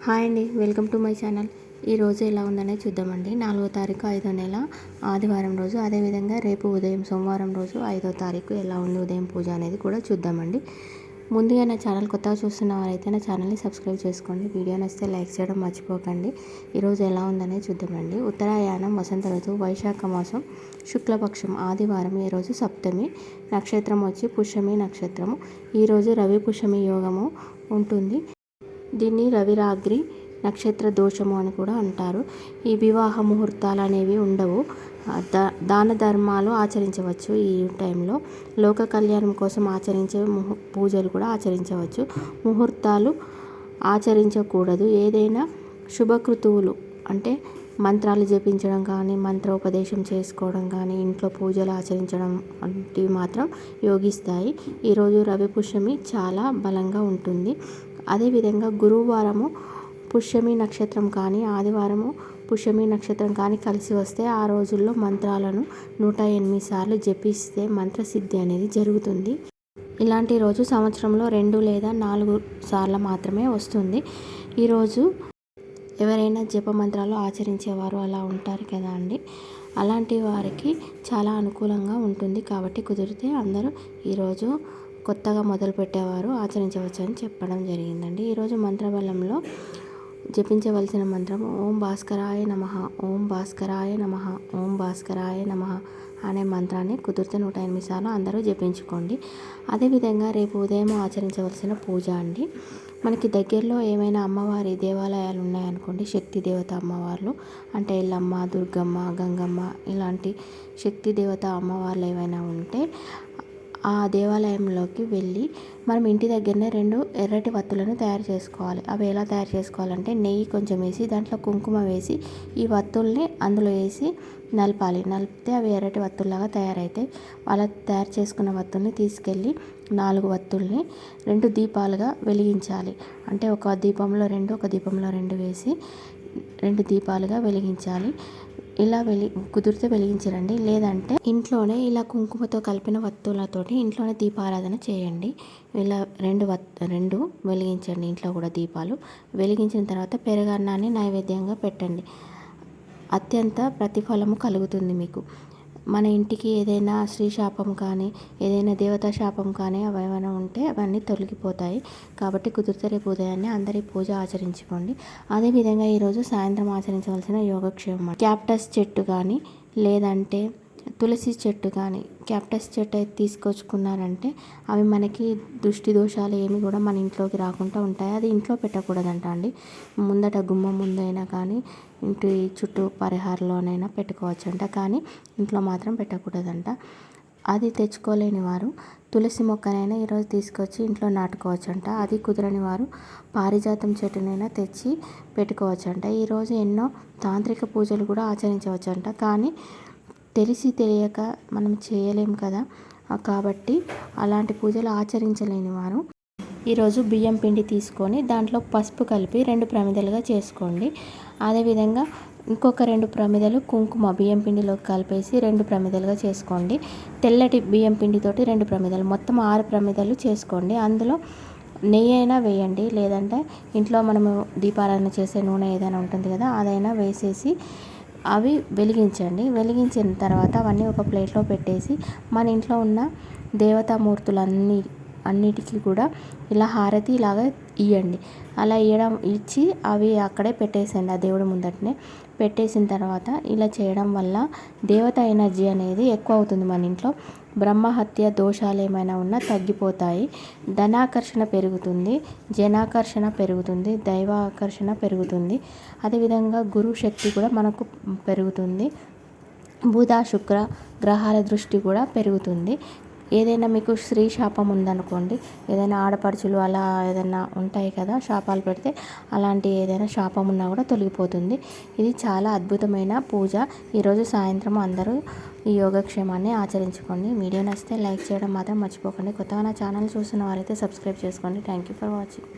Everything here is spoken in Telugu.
హాయ్ అండి, వెల్కమ్ టు మై ఛానల్. ఈరోజు ఎలా ఉందనే చూద్దామండి. 4వ తారీఖు 5వ నెల ఆదివారం రోజు, అదేవిధంగా రేపు ఉదయం సోమవారం రోజు 5వ తారీఖు ఎలా ఉంది ఉదయం పూజ అనేది కూడా చూద్దామండి. ముందుగా నా ఛానల్ కొత్తగా చూస్తున్న వారైతే నా ఛానల్ని సబ్స్క్రైబ్ చేసుకోండి. వీడియో నచ్చితే లైక్ చేయడం మర్చిపోకండి. ఈరోజు ఎలా ఉందనే చూద్దామండి. ఉత్తరాయణం వసంత ఋతువు, వైశాఖ మాసం, శుక్లపక్షం, ఆదివారం. ఈరోజు సప్తమి, నక్షత్రం వచ్చి పుష్యమి నక్షత్రము. ఈరోజు రవి పుష్యమి యోగము ఉంటుంది. దీన్ని రవిరాగ్రి నక్షత్ర దోషము అని కూడా అంటారు. ఈ వివాహ ముహూర్తాలు అనేవి ఉండవు. దాన ధర్మాలు ఆచరించవచ్చు. ఈ టైంలో లోక కళ్యాణం కోసం ఆచరించే పూజలు కూడా ఆచరించవచ్చు. ముహూర్తాలు ఆచరించకూడదు. ఏదైనా శుభకృతువులు అంటే మంత్రాలు జపించడం కానీ, మంత్రోపదేశం చేసుకోవడం కానీ, ఇంట్లో పూజలు ఆచరించడం వంటివి మాత్రం యోగిస్తాయి. ఈరోజు రవి పుష్యమి చాలా బలంగా ఉంటుంది. అదేవిధంగా గురువారము పుష్యమి నక్షత్రం కానీ, ఆదివారము పుష్యమి నక్షత్రం కానీ కలిసి వస్తే ఆ రోజుల్లో మంత్రాలను 108 సార్లు జపిస్తే మంత్రసిద్ధి అనేది జరుగుతుంది. ఇలాంటి రోజు సంవత్సరంలో 2 లేదా 4 సార్లు మాత్రమే వస్తుంది. ఈరోజు ఎవరైనా జప మంత్రాలు ఆచరించేవారు అలా ఉంటారు కదా అండి, అలాంటి వారికి చాలా అనుకూలంగా ఉంటుంది. కాబట్టి కుదిరితే అందరూ ఈరోజు కొత్తగా మొదలుపెట్టేవారు ఆచరించవచ్చని చెప్పడం జరిగిందండి. ఈరోజు మంత్రబలంలో జపించవలసిన మంత్రం ఓం భాస్కరాయ నమః, ఓం భాస్కరాయ నమః, ఓం భాస్కరాయ నమః అనే మంత్రాన్ని కుదిరితే 108 సార్లు అందరూ జపించుకోండి. అదేవిధంగా రేపు ఉదయం ఆచరించవలసిన పూజ అండి. మనకి దగ్గరలో ఏమైనా అమ్మవారి దేవాలయాలు ఉన్నాయనుకోండి, శక్తి దేవత అమ్మవార్లు అంటే ఎల్లమ్మ, దుర్గమ్మ, గంగమ్మ ఇలాంటి శక్తి దేవత అమ్మవార్లు ఏవైనా ఉంటే ఆ దేవాలయంలోకి వెళ్ళి మనం ఇంటి దగ్గరనే 2 ఎర్రటి వత్తులను తయారు చేసుకోవాలి. అవి ఎలా తయారు చేసుకోవాలంటే నెయ్యి కొంచెం వేసి దాంట్లో కుంకుమ వేసి ఈ వత్తుల్ని అందులో వేసి నలపాలి. నలిపితే అవి ఎర్రటి వత్తుల్లాగా తయారైతాయి. అలా తయారు చేసుకున్న వత్తుల్ని తీసుకెళ్ళి 4 వత్తుల్ని 2 దీపాలుగా వెలిగించాలి. అంటే ఒక దీపంలో 2, ఒక దీపంలో 2 వేసి 2 దీపాలుగా వెలిగించాలి. ఇలా కుదిరితే వెలిగించరండి. లేదంటే ఇంట్లోనే ఇలా కుంకుమతో కలిపిన వత్తులతోటి ఇంట్లోనే దీపారాధన చేయండి. ఇలా 2 వెలిగించండి. ఇంట్లో కూడా దీపాలు వెలిగించిన తర్వాత పెరుగన్నాన్ని నైవేద్యంగా పెట్టండి. అత్యంత ప్రతిఫలము కలుగుతుంది మీకు. మన ఇంటికి ఏదైనా స్త్రీ శాపం కానీ, ఏదైనా దేవతా శాపం కానీ ఏమైనా ఉంటే అవన్నీ తొలగిపోతాయి. కాబట్టి కుదిరితే రేపు ఉదయాన్నే అందరి పూజ ఆచరించుకోండి. అదేవిధంగా ఈరోజు సాయంత్రం ఆచరించవలసిన యోగక్షేమం క్యాప్టస్ చెట్టు కానీ, లేదంటే తులసి చెట్టు కానీ, క్యాప్టస్ చెట్టు అయితే తీసుకొచ్చుకున్నారంటే అవి మనకి దృష్టి దోషాలు ఏమి కూడా మన ఇంట్లోకి రాకుండా ఉంటాయి. అది ఇంట్లో పెట్టకూడదంట అండి. ముందట గుమ్మం ముందైనా కానీ, ఇంటి చుట్టూ పరిహారంలోనైనా పెట్టుకోవచ్చంట, కానీ ఇంట్లో మాత్రం పెట్టకూడదంట. అది తెచ్చుకోలేని వారు తులసి మొక్కనైనా ఈరోజు తీసుకొచ్చి ఇంట్లో నాటుకోవచ్చంట. అది కుదరని వారు పారిజాతం చెట్టునైనా తెచ్చి పెట్టుకోవచ్చంట. ఈరోజు ఎన్నో తాంత్రిక పూజలు కూడా ఆచరించవచ్చంట, కానీ తెలిసి తెలియక మనం చేయలేం కదా. కాబట్టి అలాంటి పూజలు ఆచరించలేని వారు ఈరోజు బియ్యం పిండి తీసుకొని దాంట్లో పసుపు కలిపి 2 ప్రమిదలుగా చేసుకోండి. అదేవిధంగా ఇంకొక 2 ప్రమిదలు కుంకుమ బియ్యం పిండిలోకి కలిపేసి 2 ప్రమిదలుగా చేసుకోండి. తెల్లటి బియ్యం పిండితోటి 2 ప్రమిదలు, మొత్తం 6 ప్రమిదలు చేసుకోండి. అందులో నెయ్యి అయినా వేయండి, లేదంటే ఇంట్లో మనము దీపారాధన చేసే నూనె ఏదైనా ఉంటుంది కదా అదైనా వేసేసి అవి వెలిగించండి. వెలిగించిన తర్వాత అవన్నీ ఒక ప్లేట్లో పెట్టేసి మన ఇంట్లో ఉన్న దేవతామూర్తులన్నిటికీ కూడా ఇలా హారతి ఇలాగా ఇవ్వండి. అలా ఇచ్చి అవి అక్కడే పెట్టేసండి. ఆ దేవుడి ముందటనే పెట్టేసిన తర్వాత ఇలా చేయడం వల్ల దేవత ఎనర్జీ అనేది ఎక్కువ అవుతుంది మన ఇంట్లో. బ్రహ్మహత్య దోషాలు ఏమైనా ఉన్నా తగ్గిపోతాయి. ధనాకర్షణ పెరుగుతుంది, జనాకర్షణ పెరుగుతుంది, దైవ ఆకర్షణ పెరుగుతుంది. అదేవిధంగా గురు శక్తి కూడా మనకు పెరుగుతుంది. బుధ శుక్ర గ్రహాల దృష్టి కూడా పెరుగుతుంది. ఏదైనా మీకు స్త్రీ శాపం ఉందనుకోండి, ఏదైనా ఆడపడుచులు అలా ఏదైనా ఉంటాయి కదా శాపాలు పెడితే, అలాంటి ఏదైనా శాపం ఉన్నా కూడా తొలగిపోతుంది. ఇది చాలా అద్భుతమైన పూజ. ఈరోజు సాయంత్రం అందరూ ఈ యోగక్షేమాన్ని ఆచరించుకోండి. వీడియో నచ్చితే లైక్ చేయడం మాత్రం మర్చిపోకండి. కొత్తగా నా ఛానల్ చూస్తున్న వారైతే సబ్స్క్రైబ్ చేసుకోండి. Thank you for watching.